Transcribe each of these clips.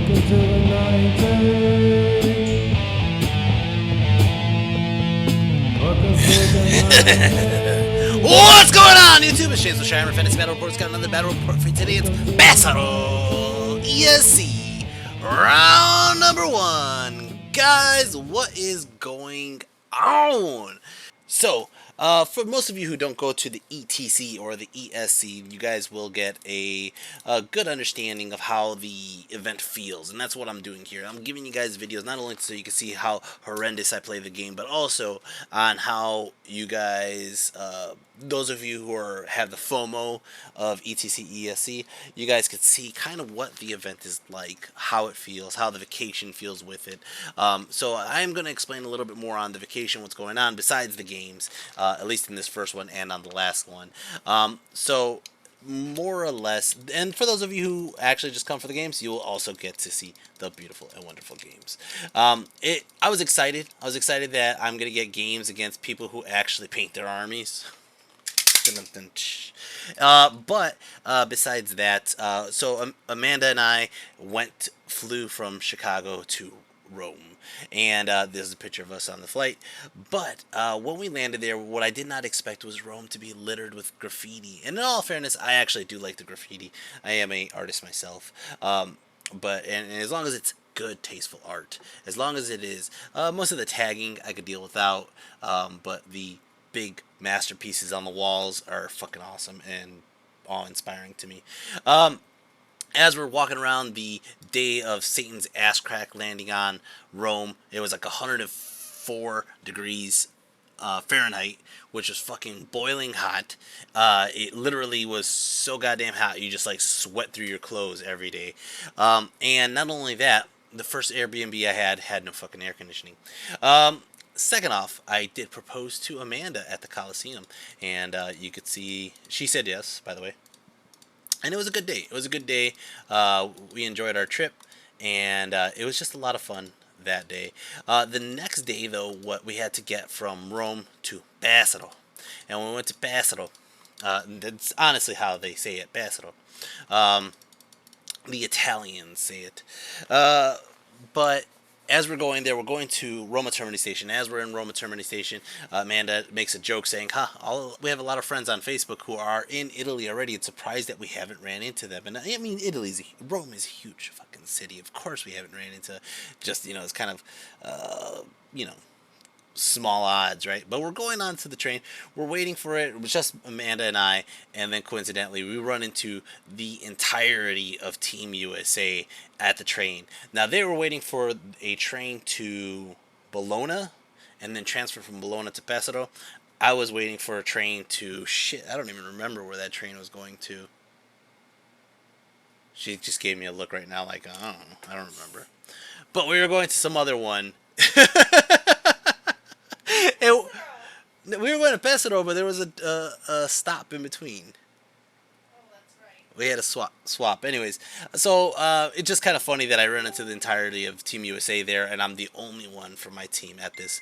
What's going on, YouTube? It's James with ChiHammer Fantasy Battle Report's got another battle report for you today. It's Pesaro ESC round number 1. Guys, what is going on? So, for most of you who don't go to the ETC or the ESC, you guys will get a good understanding of how the event feels, and that's what I'm doing here. I'm giving you guys videos not only so you can see how horrendous I play the game, but also on how you guys, those of you who have the FOMO of ETC ESC, you guys could see kind of what the event is like, how it feels, how the vacation feels with it. So I'm going to explain a little bit more on the vacation, what's going on besides the games, at least in this first one and on the last one. So more or less, and for those of you who actually just come for the games, you will also get to see the beautiful and wonderful games. I was excited. I was excited that I'm going to get games against people who actually paint their armies. But besides that, so Amanda and I flew from Chicago to Rome, and this is a picture of us on the flight. But when we landed there, what I did not expect was Rome to be littered with graffiti. And in all fairness, I actually do like the graffiti. I am an artist myself, but as long as it's good, tasteful art, as long as it is, most of the tagging I could deal without, but the big masterpieces on the walls are fucking awesome and awe-inspiring to me. As we're walking around the day of Satan's ass crack landing on Rome, it was like 104 degrees Fahrenheit, which was fucking boiling hot. It literally was so goddamn hot, you just like sweat through your clothes every day. And not only that, the first Airbnb I had no fucking air conditioning. Second off, I did propose to Amanda at the Coliseum, and you could see she said yes, by the way. And it was a good day. It was a good day. We enjoyed our trip, and it was just a lot of fun that day. The next day, though, what we had to get from Rome to Pesaro. And when we went to Pesaro, that's honestly how they say it, Pesaro. The Italians say it. But as we're going there, we're going to Roma Termini Station. As we're in Roma Termini Station, Amanda makes a joke saying, we have a lot of friends on Facebook who are in Italy already. It's surprised that we haven't ran into them. And I mean, Rome is a huge fucking city. Of course we haven't ran into just, it's kind of, small odds, right? But we're going on to the train. We're waiting for it. It was just Amanda and I, and then coincidentally we run into the entirety of Team USA at the train. Now they were waiting for a train to Bologna and then transfer from Bologna to Pesaro. I was waiting for a train to I don't even remember where that train was going to. She just gave me a look right now like, I don't remember. But we were going to some other one. We were going to Pesaro, but there was a stop in between. Oh, that's right. We had a swap. Anyways, so it's just kind of funny that I run into the entirety of Team USA there, and I'm the only one from my team at this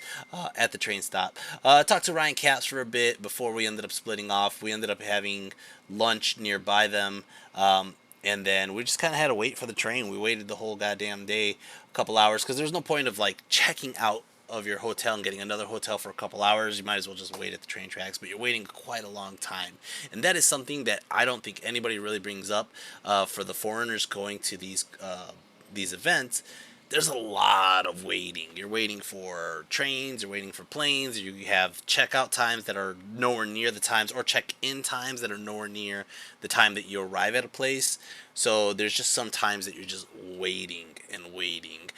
at the train stop. Talked to Ryan Caps for a bit before we ended up splitting off. We ended up having lunch nearby them, and then we just kind of had to wait for the train. We waited the whole goddamn day, a couple hours, because there's no point of like checking out of your hotel and getting another hotel for a couple hours. You might as well just wait at the train tracks, but you're waiting quite a long time, and that is something that I don't think anybody really brings up for the foreigners going to these events. There's a lot of waiting. You're waiting for trains, you're waiting for planes, you have checkout times that are nowhere near the times, or check-in times that are nowhere near the time that you arrive at a place. So there's just some times that you're just waiting and waiting.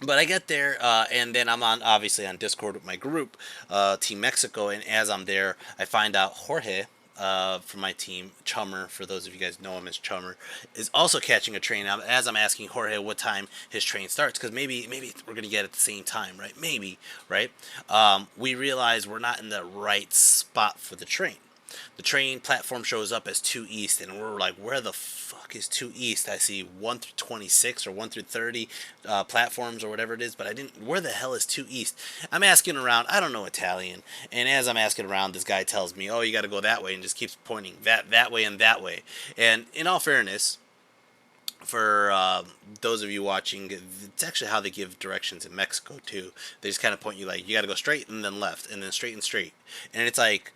But I get there, and then I'm obviously on Discord with my group, Team Mexico, and as I'm there, I find out Jorge, from my team, ChiHammer, for those of you guys know him as ChiHammer, is also catching a train. As I'm asking Jorge what time his train starts, because maybe we're going to get at the same time, right? Maybe, right? We realize we're not in the right spot for the train. The train platform shows up as 2 East, and we're like, where the fuck is 2 East? I see 1 through 26 or 1 through 30 platforms or whatever it is, but I didn't. Where the hell is 2 East? I'm asking around. I don't know Italian, and as I'm asking around, this guy tells me, oh, you got to go that way, and just keeps pointing that way and that way. And in all fairness, For those of you watching, it's actually how they give directions in Mexico too. They just kind of point you like you got to go straight and then left and then straight and straight, and it's like,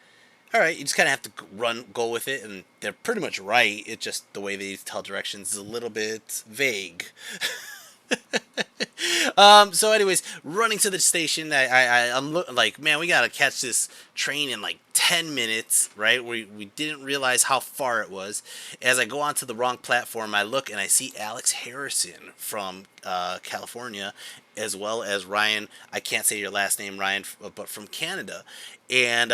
all right, you just kind of have to go with it, and they're pretty much right. It's just the way they tell directions is a little bit vague. So, anyways, running to the station, I'm like, man, we gotta catch this train in like 10 minutes, right? We didn't realize how far it was. As I go onto the wrong platform, I look and I see Alex Harrison from California, as well as Ryan. I can't say your last name, Ryan, but from Canada, and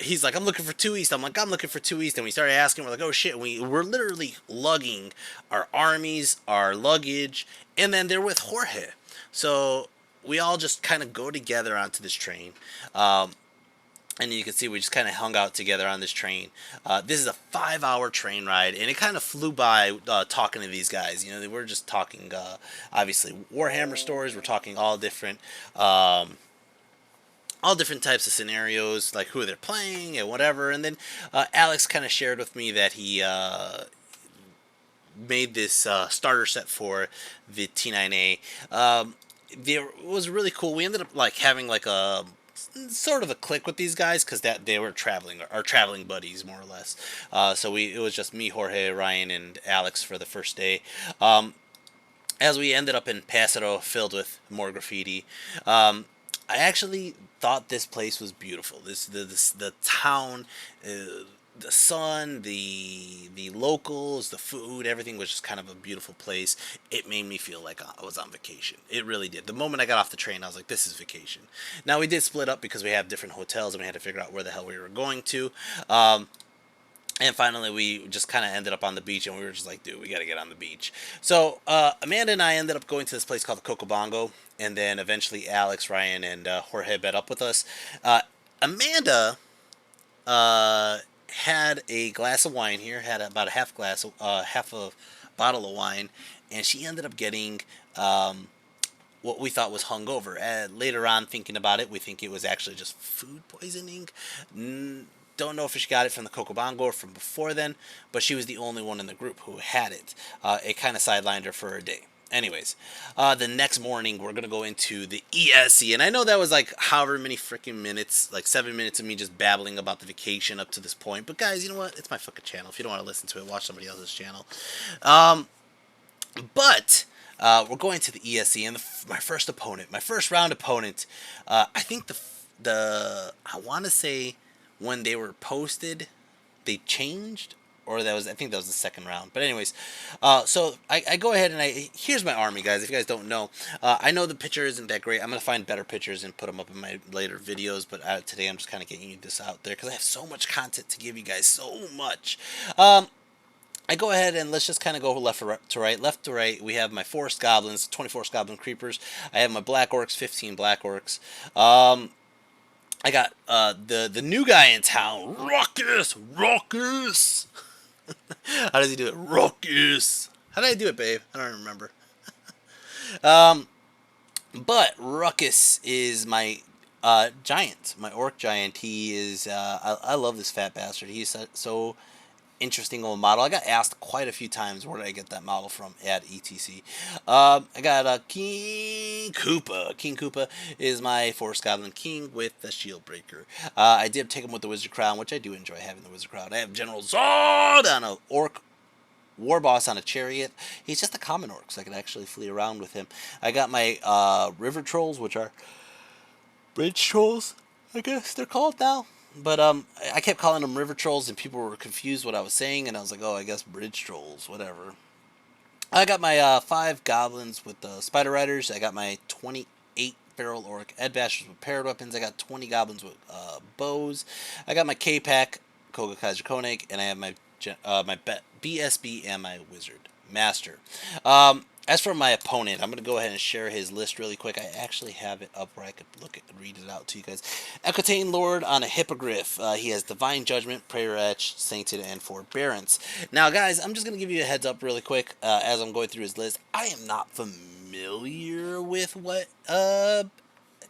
he's like, I'm looking for 2 East. I'm like, I'm looking for 2 East. And we started asking, we're like, oh shit. We're literally lugging our armies, our luggage, and then they're with Jorge. So we all just kind of go together onto this train. And you can see we just kind of hung out together on this train. This is a 5-hour train ride, and it kind of flew by talking to these guys. You know, we're just talking, obviously, Warhammer stories. We're talking all different types of scenarios, like who they're playing and whatever. And then Alex kind of shared with me that he made this starter set for the T9A. It was really cool. We ended up like having like a sort of a click with these guys because that they were traveling our traveling buddies more or less. So it was just me, Jorge, Ryan, and Alex for the first day. As we ended up in Pesaro, filled with more graffiti. I actually thought this place was beautiful. The town, the sun, the locals, the food, everything was just kind of a beautiful place. It made me feel like I was on vacation. It really did. The moment I got off the train, I was like, this is vacation. Now we did split up because we have different hotels and we had to figure out where the hell we were going to. And finally, we just kind of ended up on the beach, and we were just like, dude, we got to get on the beach. So Amanda and I ended up going to this place called the Cocobongo, and then eventually Alex, Ryan, and Jorge met up with us. Amanda had a glass of wine here, had about a half a bottle of wine, and she ended up getting what we thought was hungover. Later on, thinking about it, we think it was actually just food poisoning. Don't know if she got it from the Cocobongo or from before then, but she was the only one in the group who had it. It kind of sidelined her for a day. Anyways, the next morning we're gonna go into the ESC, and I know that was like however many freaking minutes, like 7 minutes of me just babbling about the vacation up to this point. But guys, you know what? It's my fucking channel. If you don't want to listen to it, watch somebody else's channel. But we're going to the ESC, and my first opponent, my first round opponent, I think I want to say when they were posted, they changed, or I think that was the second round. But anyways, so I go ahead and here's my army, guys. If you guys don't know, I know the picture isn't that great. I'm gonna find better pictures and put them up in my later videos. But today I'm just kind of getting you this out there because I have so much content to give you guys, so much. I go ahead and let's just kind of go left to right. Left to right, we have my Forest Goblins, 24 Goblin Creepers. I have my Black Orcs, 15 Black Orcs. I got the new guy in town, Ruckus. How does he do it? Ruckus. How did I do it, babe? I don't remember. But Ruckus is my giant, my orc giant. He is. I love this fat bastard. He's so interesting old model. I got asked quite a few times where did I get that model from at ETC. I got King Koopa. King Koopa is my Forest Goblin King with the Shield Breaker. I did take him with the Wizard Crown, which I do enjoy having the Wizard Crown. I have General Zod on a Orc War Boss on a chariot. He's just a common orc, so I can actually flee around with him. I got my River Trolls, which are Bridge Trolls, I guess they're called now. But I kept calling them River Trolls, and people were confused what I was saying, and I was like, oh, I guess Bridge Trolls, whatever. I got my 5 Goblins with the Spider Riders. I got my 28 Feral Orc Ed Bashers with paired weapons. I got 20 Goblins with bows. I got my K-Pack, Koga Kaiser Koenig, and I have my BSB and my Wizard Master. As for my opponent, I'm going to go ahead and share his list really quick. I actually have it up where I could look at and read it out to you guys. Equitaine Lord on a Hippogriff. He has Divine Judgment, Prayer Etch, Sainted, and Forbearance. Now, guys, I'm just going to give you a heads up really quick as I'm going through his list. I am not familiar with what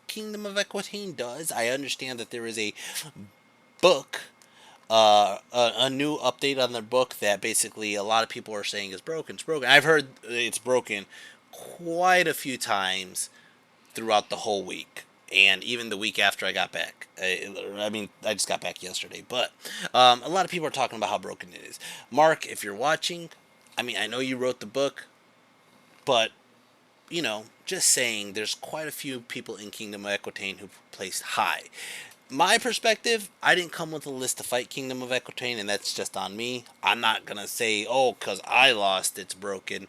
Kingdom of Equitaine does. I understand that there is a book a new update on their book that basically a lot of people are saying is broken. It's broken. I've heard it's broken quite a few times throughout the whole week. And even the week after I got back. I mean, I just got back yesterday. But a lot of people are talking about how broken it is. Mark, if you're watching, I mean, I know you wrote the book, but, just saying, there's quite a few people in Kingdom of Equitaine who placed high. My perspective, I didn't come with a list to fight Kingdom of Equitaine, and that's just on me. I'm not going to say, oh, because I lost, it's broken.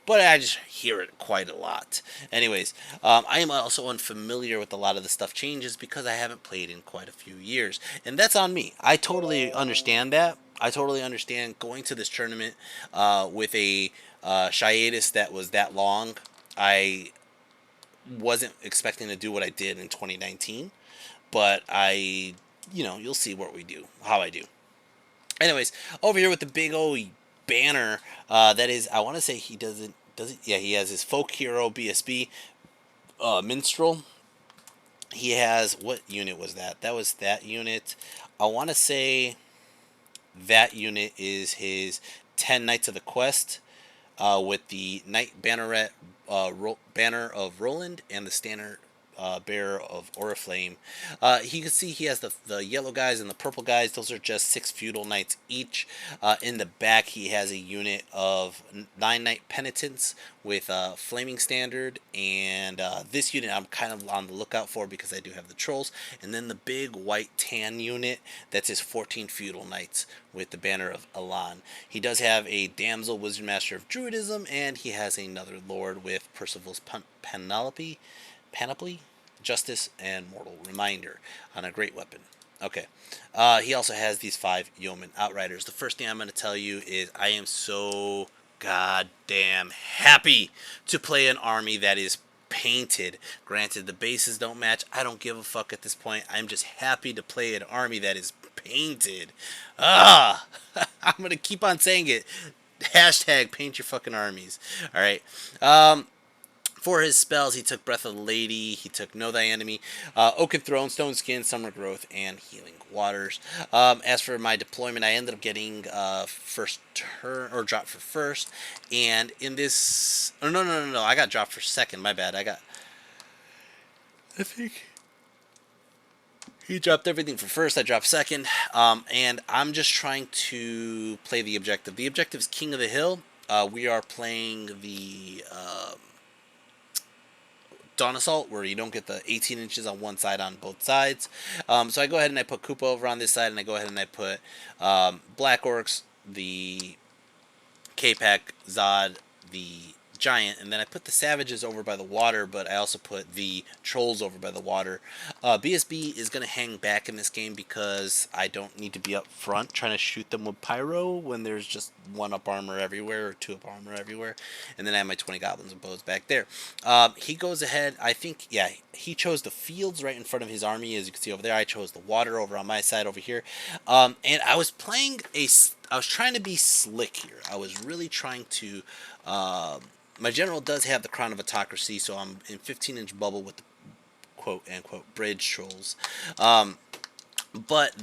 But I just hear it quite a lot. Anyways, I am also unfamiliar with a lot of the stuff changes because I haven't played in quite a few years. And that's on me. I totally understand that. I totally understand going to this tournament with a hiatus that was that long. I wasn't expecting to do what I did in 2019, but you'll see what we do, how I do. Anyways, over here with the big old banner, that is, I want to say he does it? Yeah, he has his folk hero BSB minstrel. He has, what unit was that? That was that unit. I want to say that unit is his 10 Knights of the Quest, with the Knight Banneret, banner of Roland, and the standard bearer of Oriflame. You can see he has the yellow guys and the purple guys. Those are just 6 feudal knights each. In the back, he has a unit of 9 knight penitents with flaming standard, and this unit I'm kind of on the lookout for because I do have the trolls. And then the big white tan unit, that's his 14 feudal knights with the banner of Elan. He does have a damsel wizard master of druidism, and he has another lord with Percival's panoply, justice, and mortal reminder on a great weapon. Okay. He also has these 5 yeoman outriders. The first thing I'm going to tell you is I am so goddamn happy to play an army that is painted. Granted, the bases don't match. I don't give a fuck at this point. I'm just happy to play an army that is painted. Ah, I'm gonna keep on saying it. Hashtag paint your fucking armies. All right. For his spells, he took Breath of the Lady, he took Know Thy Enemy, Oaken Throne, Stone Skin, Summer Growth, and Healing Waters. As for my deployment, I ended up getting first turn, or drop for first, and in this, oh, no, I got dropped for second, my bad, I think he dropped everything for first, I dropped second, and I'm just trying to play the objective. The objective is King of the Hill. We are playing the Dawn Assault, where you don't get the 18 inches on one side on both sides. So I go ahead and I put Koopa over on this side, and I go ahead and I put Black Orcs, the K-Pack, Zod, the Giant, and then I put the Savages over by the water, but I also put the Trolls over by the water. BSB is going to hang back in this game because I don't need to be up front trying to shoot them with Pyro when there's just 1 up armor everywhere or 2 up armor everywhere. And then I have my 20 Goblins and Bows back there. He goes ahead, I think, yeah, he chose the fields right in front of his army, as you can see over there. I chose the water over on my side over here. And I was trying to be slick here. I was really trying to... my general does have the Crown of Autocracy, so I'm in 15-inch bubble with the quote-unquote bridge trolls. But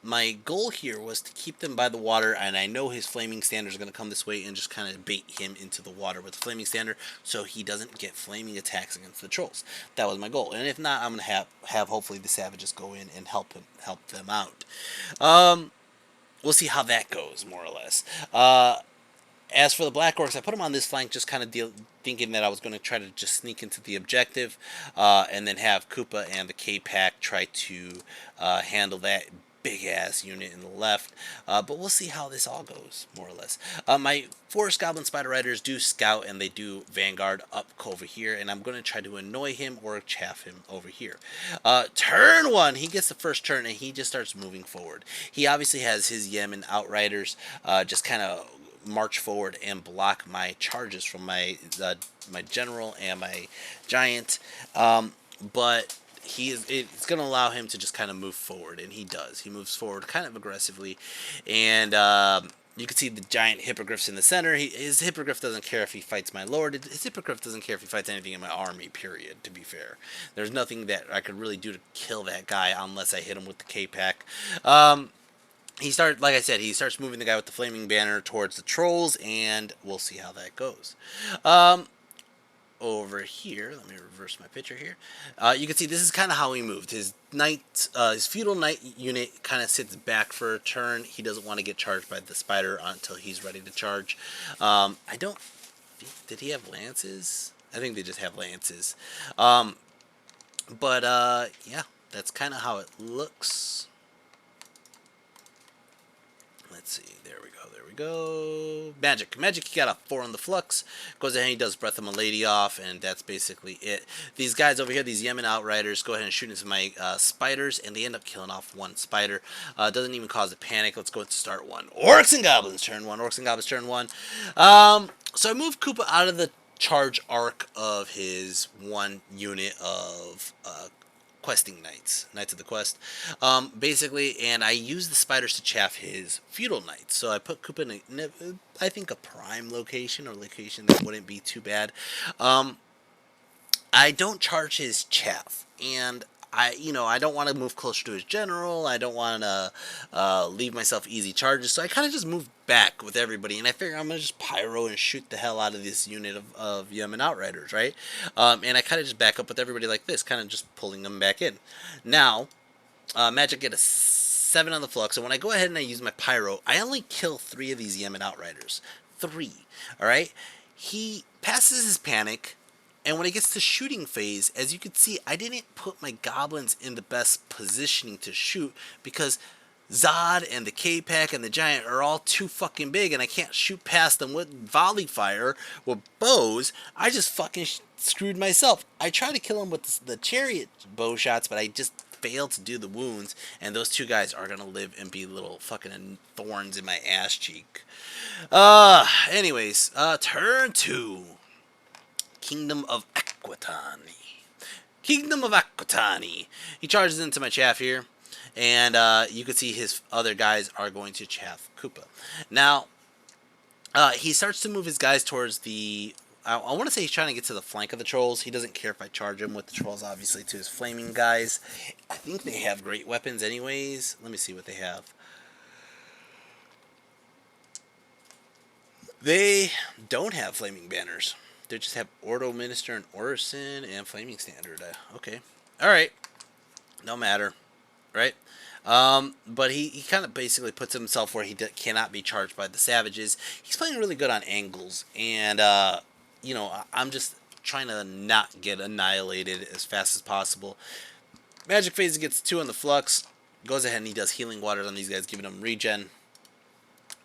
my goal here was to keep them by the water, and I know his Flaming Standard is going to come this way and just kind of bait him into the water with the Flaming Standard so he doesn't get flaming attacks against the trolls. That was my goal. And if not, I'm going to have hopefully the Savages go in and help them out. We'll see how that goes, more or less. As for the Black Orcs, I put them on this flank just kind of thinking that I was going to try to just sneak into the objective, and then have Koopa and the K-Pack try to handle that big-ass unit in the left. But we'll see how this all goes, more or less. My Forest Goblin Spider Riders do scout, and they do Vanguard up over here, and I'm going to try to annoy him or chaff him over here. Turn 1, he gets the first turn, and he just starts moving forward. He obviously has his Yemen Outriders just kind of march forward and block my charges from my general and my giant, but it's going to allow him to just kind of move forward, and he does. He moves forward kind of aggressively, and you can see the giant hippogriffs in the center. His hippogriff doesn't care if he fights my lord. His hippogriff doesn't care if he fights anything in my army, period, to be fair. There's nothing that I could really do to kill that guy unless I hit him with the K-Pack. like I said, he starts moving the guy with the flaming banner towards the trolls, and we'll see how that goes. Um, Over here, let me reverse my picture here. You can see this is kind of how he moved. His knight, his feudal knight unit kind of sits back for a turn. He doesn't want to get charged by the spider until he's ready to charge. I don't. Did he have lances? I think they just have lances. Um, but yeah, that's kind of how it looks. Let's see. There we go. There we go. Magic. Magic, he got a 4 on the flux. Goes ahead and he does Breath of Milady off, and that's basically it. These guys over here, these Yemen Outriders, go ahead and shoot into my spiders, and they end up killing off one spider. Doesn't even cause a panic. Let's go to start one. Orcs and Goblins, turn 1. Orcs and Goblins, turn 1. So I moved Koopa out of the charge arc of his one unit of questing knights, Knights of the Quest, basically, and I use the spiders to chaff his feudal knights. So I put Koopa in, I think, a prime location, or location that wouldn't be too bad. Um, I don't charge his chaff, and I don't want to move closer to his general. I don't want to leave myself easy charges, so I kind of just move back with everybody, and I figure I'm gonna just pyro and shoot the hell out of this unit of Yemen Outriders, right? And I kind of just back up with everybody like this, kind of just pulling them back in. Now, Magic get a 7 on the flux, and when I go ahead and I use my pyro, I only kill 3 of these Yemen Outriders. 3, all right? He passes his panic, and when it gets to shooting phase, as you can see, I didn't put my goblins in the best positioning to shoot because Zod and the K-Pack and the Giant are all too fucking big, and I can't shoot past them with volley fire with bows. I just fucking screwed myself. I tried to kill him with the chariot bow shots, but I just failed to do the wounds, and those 2 guys are gonna live and be little fucking thorns in my ass cheek. Anyways, turn 2. Kingdom of Equitaine. Kingdom of Equitaine. He charges into my chaff here, and you can see his other guys are going to chaff Koopa. Now, he starts to move his guys towards the... I want to say he's trying to get to the flank of the trolls. He doesn't care if I charge him with the trolls, obviously, to his flaming guys. I think they have great weapons anyways. Let me see what they have. They don't have flaming banners. They just have Ordo Minister and Orison and Flaming Standard. Okay. Alright. No matter. Right? But he kind of basically puts himself where he cannot be charged by the savages. He's playing really good on angles. And, I'm just trying to not get annihilated as fast as possible. Magic Phase gets 2 on the flux. Goes ahead and he does healing waters on these guys, giving them regen.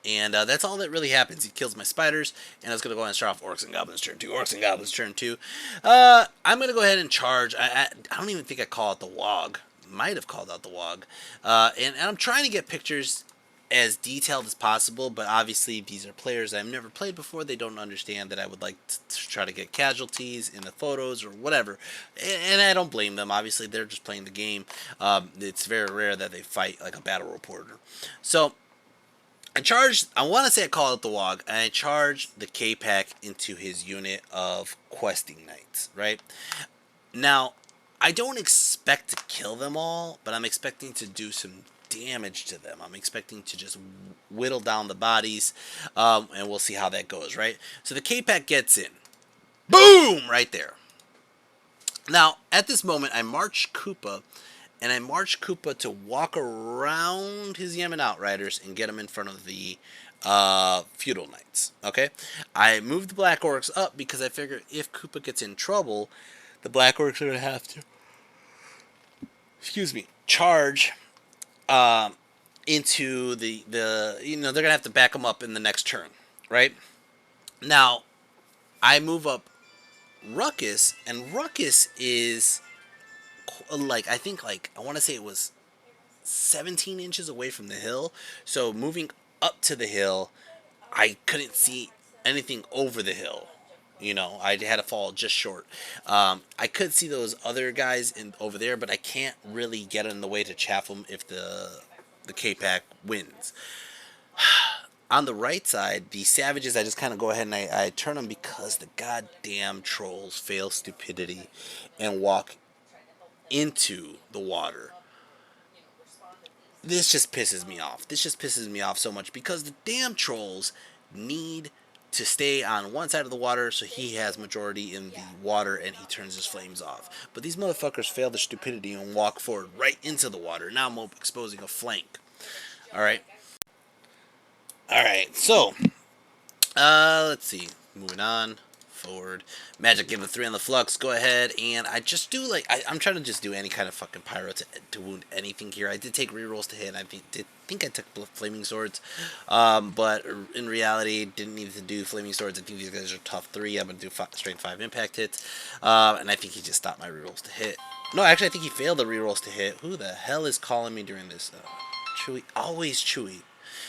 And that's all that really happens. He kills my spiders, and I was going to go ahead and start off Orcs and Goblins turn 2. Orcs and Goblins turn 2. I'm going to go ahead and charge. I don't even think I call it the Wog. Might have called out the Wog. And I'm trying to get pictures as detailed as possible, but obviously these are players I've never played before. They don't understand that I would like to try to get casualties in the photos or whatever. And I don't blame them. Obviously, they're just playing the game. It's very rare that they fight like a battle reporter. So... I want to say I call it the Wog, and I charged the K-Pack into his unit of questing knights, right? Now, I don't expect to kill them all, but I'm expecting to do some damage to them. I'm expecting to just whittle down the bodies, and we'll see how that goes, right? So the K-Pack gets in. Boom! Right there. Now, at this moment, I march Koopa, and I march Koopa to walk around his Yemen Outriders and get him in front of the Feudal Knights. Okay? I move the Black Orcs up because I figure if Koopa gets in trouble, the Black Orcs are going to have to, charge into the they're going to have to back him up in the next turn. Right? Now, I move up Ruckus, and Ruckus is... I want to say it was 17 inches away from the hill. So moving up to the hill, I couldn't see anything over the hill. I had to fall just short. I could see those other guys over there, but I can't really get in the way to chaff them if the K-Pack wins. On the right side, the savages, I just kind of go ahead and I turn them because the goddamn trolls fail stupidity and walk into the water. this just pisses me off. This just pisses me off so much because the damn trolls need to stay on one side of the water so he has majority in the water and he turns his flames off. But these motherfuckers fail their stupidity and walk forward right into the water. Now I'm exposing a flank. Alright. Alright, so let's see. Moving on. Forward. Magic give a 3 on the flux. Go ahead and I just do like I'm trying to just do any kind of fucking pyro to wound anything here. I did take rerolls to hit. I think I took flaming swords, but in reality didn't need to do flaming swords. I think these guys are tough 3. I'm gonna do straight 5 impact hits, and I think he just stopped my rerolls to hit. No, actually I think he failed the rerolls to hit. Who the hell is calling me during this? Chewy, always Chewy.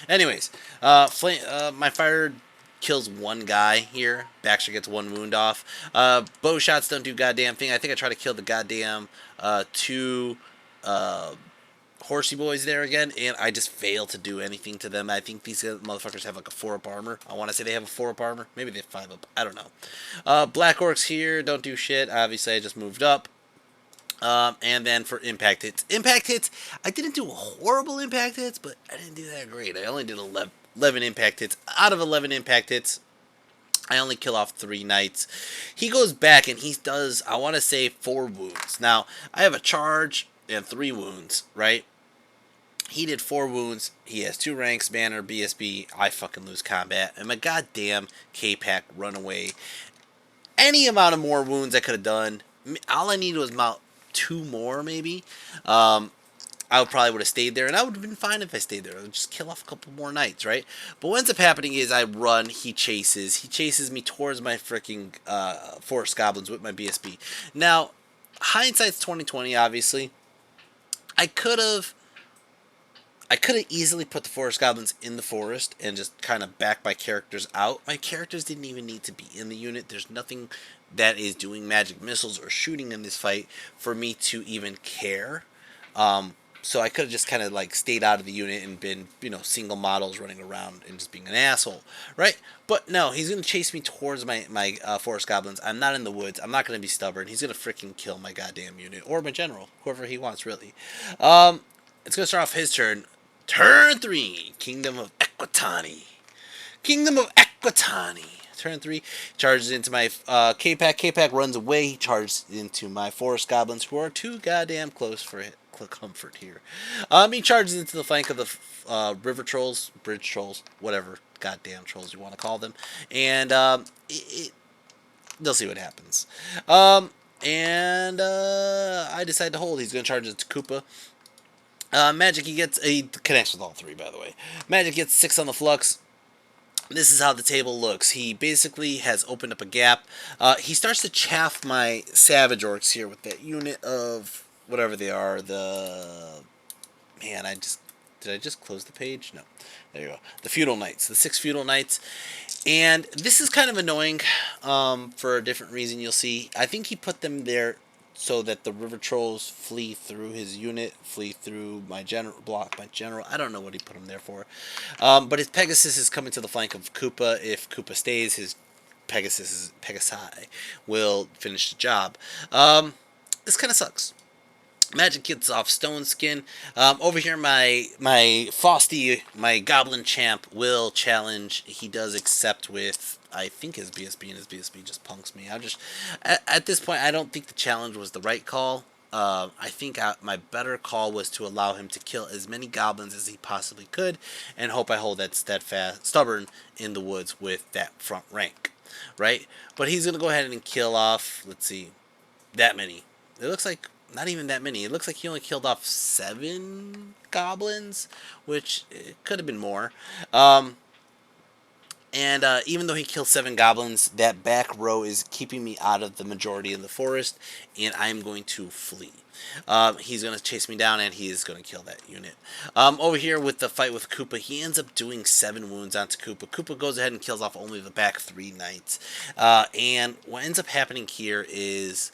Anyways, my fire kills one guy here. Baxter gets 1 wound off. Bow shots don't do goddamn thing. I think I try to kill the goddamn 2 horsey boys there again, and I just fail to do anything to them. I think these motherfuckers have like a 4-up armor. I want to say they have a 4-up armor. Maybe they have 5-up. I don't know. Black Orcs here don't do shit. Obviously, I just moved up. And then for impact hits, I didn't do horrible impact hits, but I didn't do that great. I only did 11 impact hits. Out of 11 impact hits, I only kill off 3 knights. He goes back and he does, I want to say, 4 wounds. Now, I have a charge and 3 wounds, right? He did 4 wounds. He has 2 ranks, banner, BSB. I fucking lose combat. And my goddamn K-Pack run away. Any amount of more wounds I could have done. All I needed was about 2 more, maybe. I probably would have stayed there, and I would have been fine if I stayed there. I would just kill off a couple more knights, right? But what ends up happening is I run, he chases me towards my freaking forest goblins with my BSB. Now, hindsight's 2020, obviously. I could have easily put the forest goblins in the forest and just kind of back my characters out. My characters didn't even need to be in the unit. There's nothing that is doing magic missiles or shooting in this fight for me to even care. So I could have just kind of like stayed out of the unit and been, single models running around and just being an asshole, right? But no, he's going to chase me towards my forest goblins. I'm not in the woods. I'm not going to be stubborn. He's going to freaking kill my goddamn unit or my general, whoever he wants, really. It's going to start off his turn. Turn 3, Kingdom of Equitaine. Kingdom of Equitaine. Turn 3, charges into my K-Pack. K-Pack runs away. He charges into my forest goblins, who are too goddamn close for comfort here. He charges into the flank of the river trolls, bridge trolls, whatever goddamn trolls you want to call them, and they'll see what happens. And I decide to hold. He's going to charge into Koopa. Magic, he connects with all 3, by the way. Magic gets 6 on the flux. This is how the table looks. He basically has opened up a gap. He starts to chaff my Savage Orcs here with that unit of whatever they are. Man, did I just close the page? No. There you go. The Feudal Knights. The 6 Feudal Knights. And this is kind of annoying for a different reason, you'll see. I think he put them there so that the river trolls flee through his unit, flee through my general, block my general. I don't know what he put them there for. But his Pegasus is coming to the flank of Koopa. If Koopa stays, his Pegasi will finish the job. This kind of sucks. Magic gets off Stone Skin. Over here, my Fausty, my Goblin Champ, will challenge. He does accept with, I think, his BSB, and his BSB just punks me. At this point, I don't think the challenge was the right call. I think my better call was to allow him to kill as many goblins as he possibly could, and hope I hold that steadfast, stubborn in the woods with that front rank, right? But he's gonna go ahead and kill off. Let's see, that many. It looks like not even that many. It looks like he only killed off 7 goblins, which it could have been more. And even though he killed 7 goblins, that back row is keeping me out of the majority of the forest, and I'm going to flee. He's going to chase me down, and he is going to kill that unit. Over here with the fight with Koopa, he ends up doing 7 wounds onto Koopa. Koopa goes ahead and kills off only the back 3 knights. And what ends up happening here is,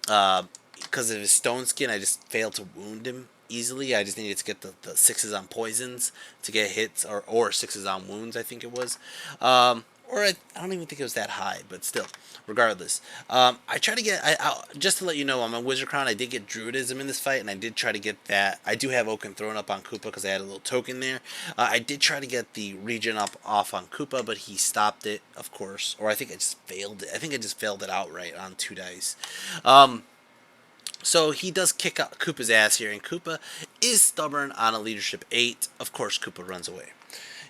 because of his stone skin, I just failed to wound him easily. I just needed to get the 6s on poisons to get hits, or 6s on wounds, I think it was. Or or I don't even think it was that high, but still, regardless. I try to get, just to let you know, I'm a Wizard Crown. I did get Druidism in this fight, and I did try to get that. I do have Oaken Throne up on Koopa because I had a little token there. I did try to get the regen up off on Koopa, but he stopped it, of course. Or I think I just failed it. I think I just failed it outright on 2 dice. So he does kick out Koopa's ass here, and Koopa is stubborn on a leadership 8. Of course, Koopa runs away.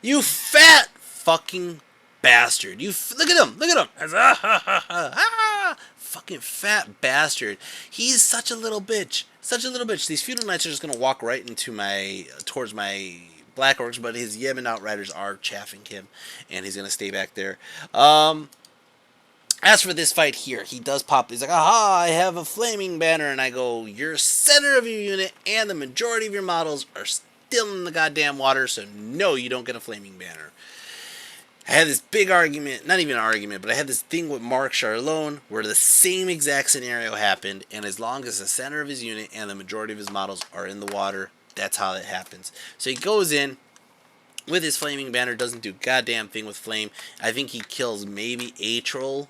You fat fucking bastard! Look at him! Look at him! Fucking fat bastard! He's such a little bitch. Such a little bitch. These feudal knights are just gonna walk right into towards my black orcs, but his Yemen outriders are chaffing him, and he's gonna stay back there. As for this fight here, he does pop. He's like, aha, I have a flaming banner. And I go, your center of your unit and the majority of your models are still in the goddamn water. So no, you don't get a flaming banner. I had this big argument, not even an argument, but I had this thing with Mark Charlone where the same exact scenario happened. And as long as the center of his unit and the majority of his models are in the water, that's how it happens. So he goes in with his flaming banner, doesn't do goddamn thing with flame. I think he kills maybe a troll.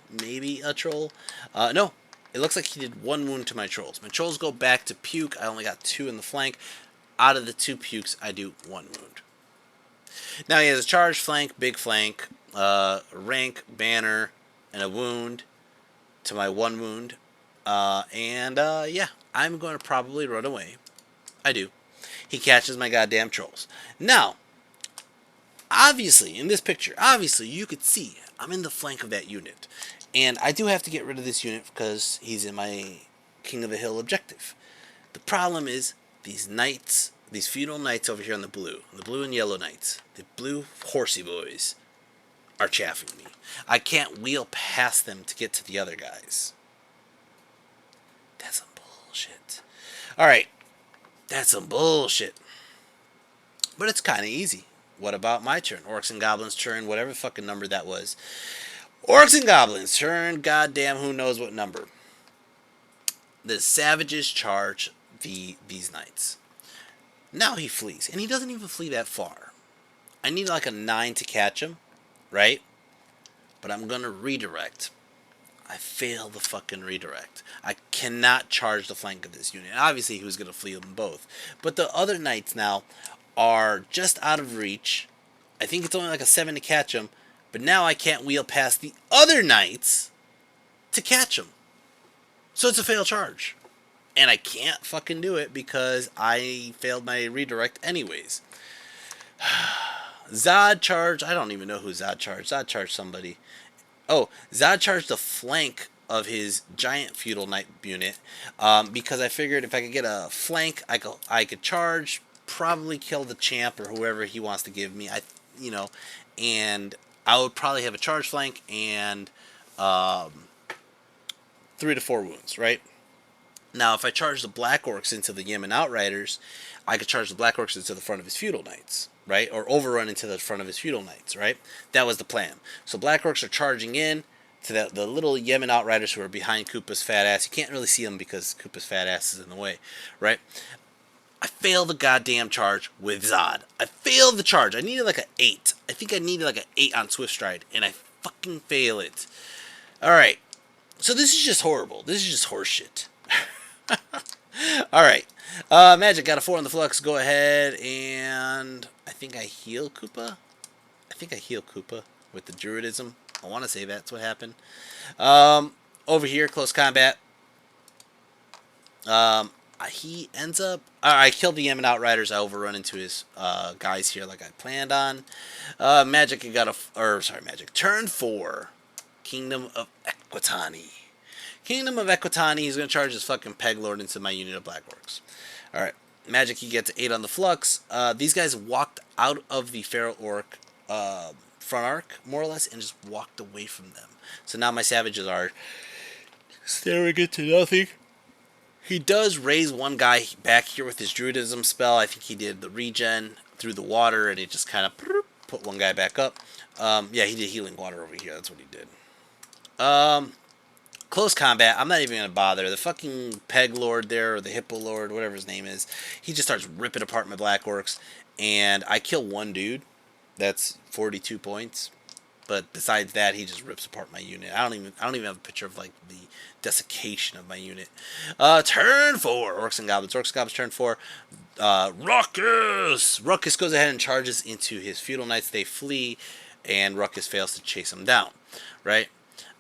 No, it looks like he did 1 wound to my trolls. My trolls go back to puke. I only got 2 in the flank. Out of the 2 pukes, I do 1 wound. Now he has a charge flank, big flank, rank, banner, and a wound to my 1 wound. Yeah, I'm going to probably run away. I do. He catches my goddamn trolls. Now, obviously, in this picture, you could see I'm in the flank of that unit. And I do have to get rid of this unit because he's in my King of the Hill objective. The problem is these knights, these feudal knights over here on the blue and yellow knights, the blue horsey boys, are chaffing me. I can't wheel past them to get to the other guys. That's some bullshit. Alright, that's some bullshit. But it's kind of easy. What about my turn? Orcs and Goblins turn, whatever fucking number that was. Orcs and Goblins turn, goddamn who knows what number. The savages charge these knights. Now he flees, and he doesn't even flee that far. I need like a 9 to catch him, right? But I'm gonna redirect. I fail the fucking redirect. I cannot charge the flank of this unit. Obviously, he was gonna flee them both. But the other knights now are just out of reach. I think it's only like a 7 to catch them, but now I can't wheel past the other knights to catch them. So it's a fail charge. And I can't fucking do it because I failed my redirect anyways. Zod charged. I don't even know who Zod charged. Zod charged somebody. Oh, Zod charged the flank of his giant feudal knight unit because I figured if I could get a flank, I could charge, probably kill the champ or whoever he wants to give me. And I would probably have a charge flank and 3 to 4 wounds, right? Now, if I charge the Black Orcs into the Yemen Outriders, I could charge the Black Orcs into the front of his feudal knights, right? Or overrun into the front of his feudal knights, right? That was the plan. So Black Orcs are charging in to the little Yemen Outriders who are behind Koopa's fat ass. You can't really see them because Koopa's fat ass is in the way, right? I failed the goddamn charge with Zod. I failed the charge. I needed like an 8. I think I needed like an 8 on Swift Stride, and I fucking fail it. Alright. So this is just horrible. This is just horseshit. Alright. Magic got a 4 on the flux. Go ahead and I think I heal Koopa. I think I heal Koopa with the Druidism. I want to say that's what happened. Over here, close combat. He ends up... I killed the Yemen Outriders. I overrun into his guys here like I planned on. Magic got a... Magic. Turn 4. Kingdom of Equitaine. Kingdom of Equitaine. He's going to charge his fucking Peg Lord into my unit of Black Orcs. Alright. Magic, he gets 8 on the flux. These guys walked out of the Feral Orc front arc, more or less, and just walked away from them. So now my savages are staring into nothing. He does raise one guy back here with his Druidism spell. I think he did the regen through the water, and it just kind of put one guy back up. Yeah, he did healing water over here. That's what he did. Close combat. I'm not even going to bother. The fucking Peg Lord there, or the Hippo Lord, whatever his name is, he just starts ripping apart my Black Orcs, and I kill one dude. That's 42 points. But besides that, he just rips apart my unit. I don't even have a picture of like the desiccation of my unit. Turn 4, Orcs and Goblins. Orcs and Goblins turn 4. Ruckus! Ruckus goes ahead and charges into his Feudal Knights. They flee, and Ruckus fails to chase them down. Right?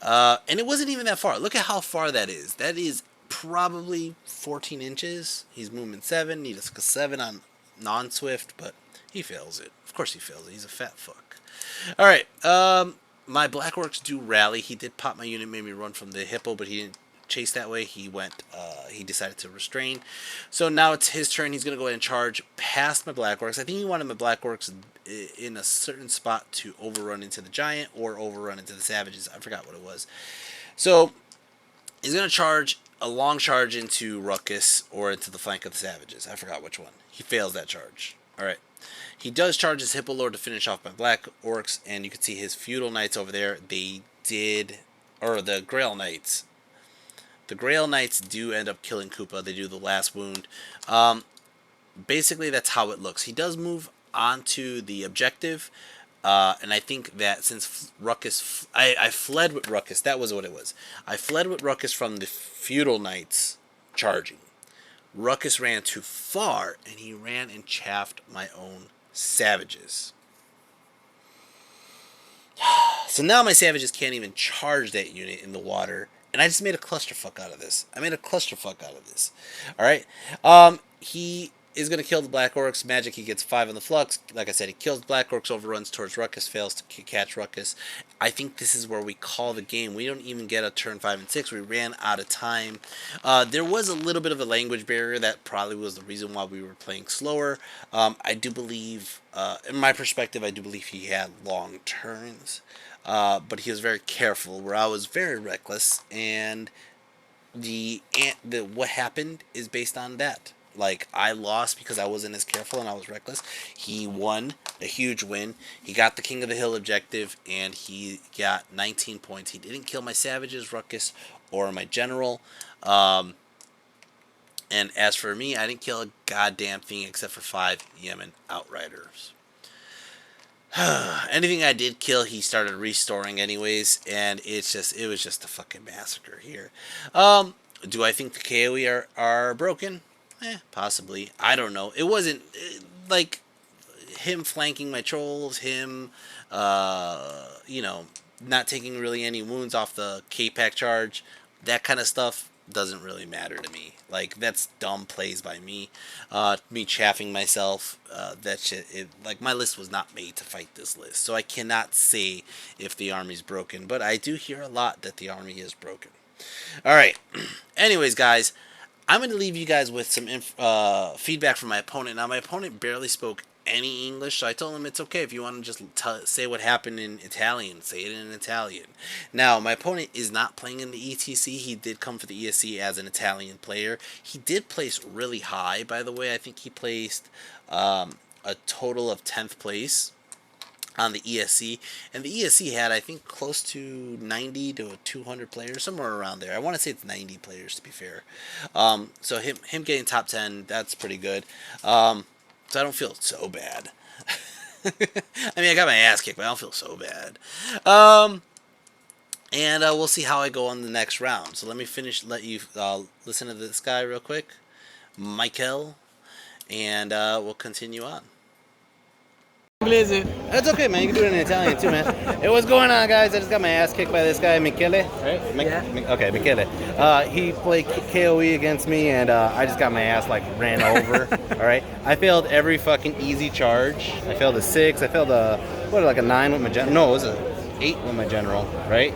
And it wasn't even that far. Look at how far that is. That is probably 14 inches. He's movement 7. Needs a 7 on non-swift, but he fails it. Of course he fails it. He's a fat fuck. Alright. My Black Orcs do rally. He did pop my unit, made me run from the Hippo, but he didn't chase that way. He decided to restrain. So now it's his turn. He's going to go ahead and charge past my Black Orcs. I think he wanted my Black Orcs in a certain spot to overrun into the Giant or overrun into the Savages. I forgot what it was. So he's going to charge a long charge into Ruckus or into the flank of the Savages. I forgot which one. He fails that charge. Alright. He does charge his Hippo Lord to finish off my Black Orcs, and you can see his Feudal Knights over there. They did, or the Grail Knights. The Grail Knights do end up killing Koopa. They do the last wound. Basically, that's how it looks. He does move onto the objective, and I think that since Ruckus, I fled with Ruckus. That was what it was. I fled with Ruckus from the Feudal Knights charging. Ruckus ran too far, and he ran and chaffed my own Savages. So now my Savages can't even charge that unit in the water, and I just made a clusterfuck out of this. Alright? He is going to kill the Black Orcs. Magic, he gets 5 on the flux. Like I said, he kills Black Orcs, overruns towards Ruckus, fails to catch Ruckus. I think this is where we call the game. We don't even get a turn 5 and 6. We ran out of time. There was a little bit of a language barrier. That probably was the reason why we were playing slower. I do believe, in my perspective, I do believe he had long turns. But he was very careful, where I was very reckless. And what happened is based on that. Like, I lost because I wasn't as careful and I was reckless. He won a huge win. He got the King of the Hill objective, and he got 19 points. He didn't kill my Savages, Ruckus, or my General. And as for me, I didn't kill a goddamn thing except for 5 Yemen Outriders. Anything I did kill, he started restoring anyways, and it was just a fucking massacre here. Do I think the KOE are broken? Possibly. I don't know. It wasn't like him flanking my trolls, him, not taking really any wounds off the K-Pack charge. That kind of stuff doesn't really matter to me. Like, that's dumb plays by me. Me chaffing myself. That shit. Like, my list was not made to fight this list, so I cannot say if the army's broken. But I do hear a lot that the army is broken. All right. Anyways, guys. I'm going to leave you guys with some feedback from my opponent. Now, my opponent barely spoke any English, so I told him it's okay if you want to just say what happened in Italian. Say it in Italian. Now, my opponent is not playing in the ETC. He did come for the ESC as an Italian player. He did place really high, by the way. I think he placed a total of 10th place on the ESC, and the ESC had, I think, close to 90 to 200 players, somewhere around there. I want to say it's 90 players, to be fair. So him getting top 10, that's pretty good. So I don't feel so bad. I mean, I got my ass kicked, but I don't feel so bad. And we'll see how I go on the next round. So let me let you listen to this guy real quick, Michael, and we'll continue on. Inglese. That's okay, man. You can do it in Italian too, man. Hey, what's going on, guys? I just got my ass kicked by this guy, Michele. Right? Okay, Michele. He played KOE against me, and I just got my ass, ran over. All right? I failed every fucking easy charge. I failed a 6. I failed a 9 with my general. No, it was a 8 with my general, right?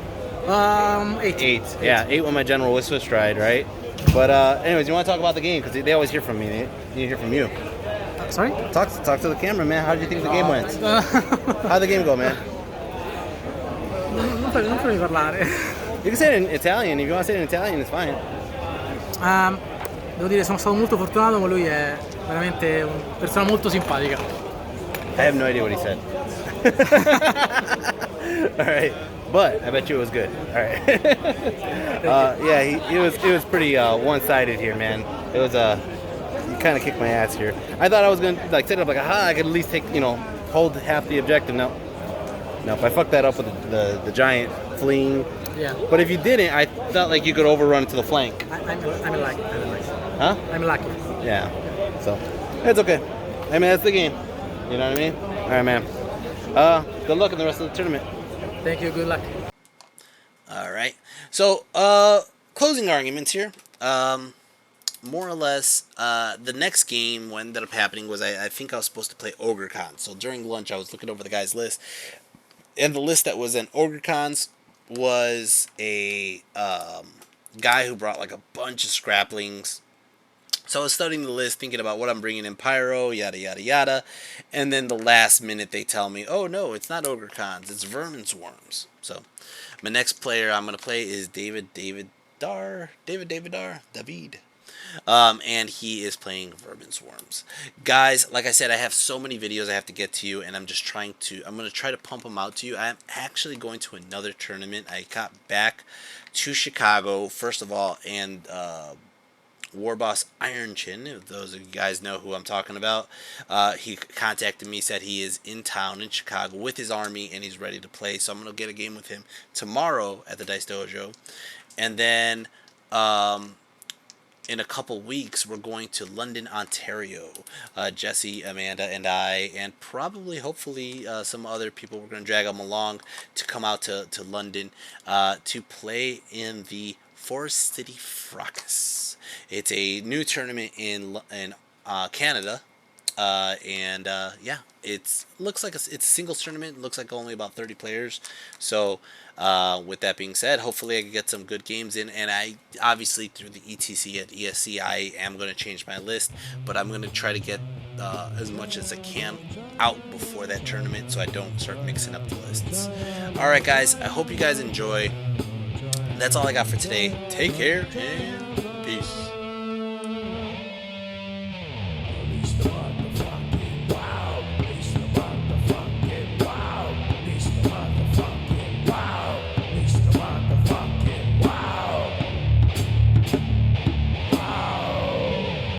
8. Yeah, 8 with my general with Swift Stride, right? But anyways, you want to talk about the game? Because they always hear from me. They need to hear from you. Sorry? Talk to the camera, man. How did you think the game went? How'd the game go, man? Non fammi parlare. You can say it in Italian. If you want to say it in Italian, it's fine. Devo dire, sono stato molto fortunato, ma lui è veramente una persona molto simpatica. I have no idea what he said. All right, but I bet you it was good. All right. Yeah, it was pretty one-sided here, man. It was you kind of kicked my ass here. I thought I was gonna set it up aha, I could at least take hold half the objective. No, Nope, I fucked that up with the giant fleeing. Yeah. But if you didn't, I felt like you could overrun to the flank. I'm lucky. Huh? I'm lucky. Yeah. So, it's okay. I mean, that's the game. You know what I mean? All right, man. Good luck in the rest of the tournament. Thank you. Good luck. All right. So, closing arguments here. More or less, the next game what ended up happening was I think I was supposed to play OgreCon. So during lunch, I was looking over the guy's list, and the list that was in OgreCons was a guy who brought like a bunch of scraplings. So I was studying the list, thinking about what I'm bringing in Pyro, yada yada yada, and then the last minute they tell me, oh no, it's not OgreCons, it's Vermin Swarms. So my next player I'm gonna play is David. And he is playing Vermin Swarms. Guys, like I said, I have so many videos I have to get to you, and I'm going to try to pump them out to you. I'm actually going to another tournament. I got back to Chicago, first of all, and War Boss Iron Chin, if those of you guys know who I'm talking about, he contacted me, said he is in town in Chicago with his army, and he's ready to play, so I'm going to get a game with him tomorrow at the Dice Dojo. And then, in a couple weeks, we're going to London, Ontario. Jesse, Amanda, and I, and probably, hopefully, some other people. We're going to drag them along to come out to London to play in the Forest City Fracas. It's a new tournament in Canada. Yeah, it looks like it's a singles tournament. It looks like only about 30 players. So, with that being said, hopefully I can get some good games in. And I obviously through the ETC at ESC, I am going to change my list, but I'm going to try to get as much as I can out before that tournament, so I don't start mixing up the lists. All right, guys. I hope you guys enjoy. That's all I got for today. Take care and peace.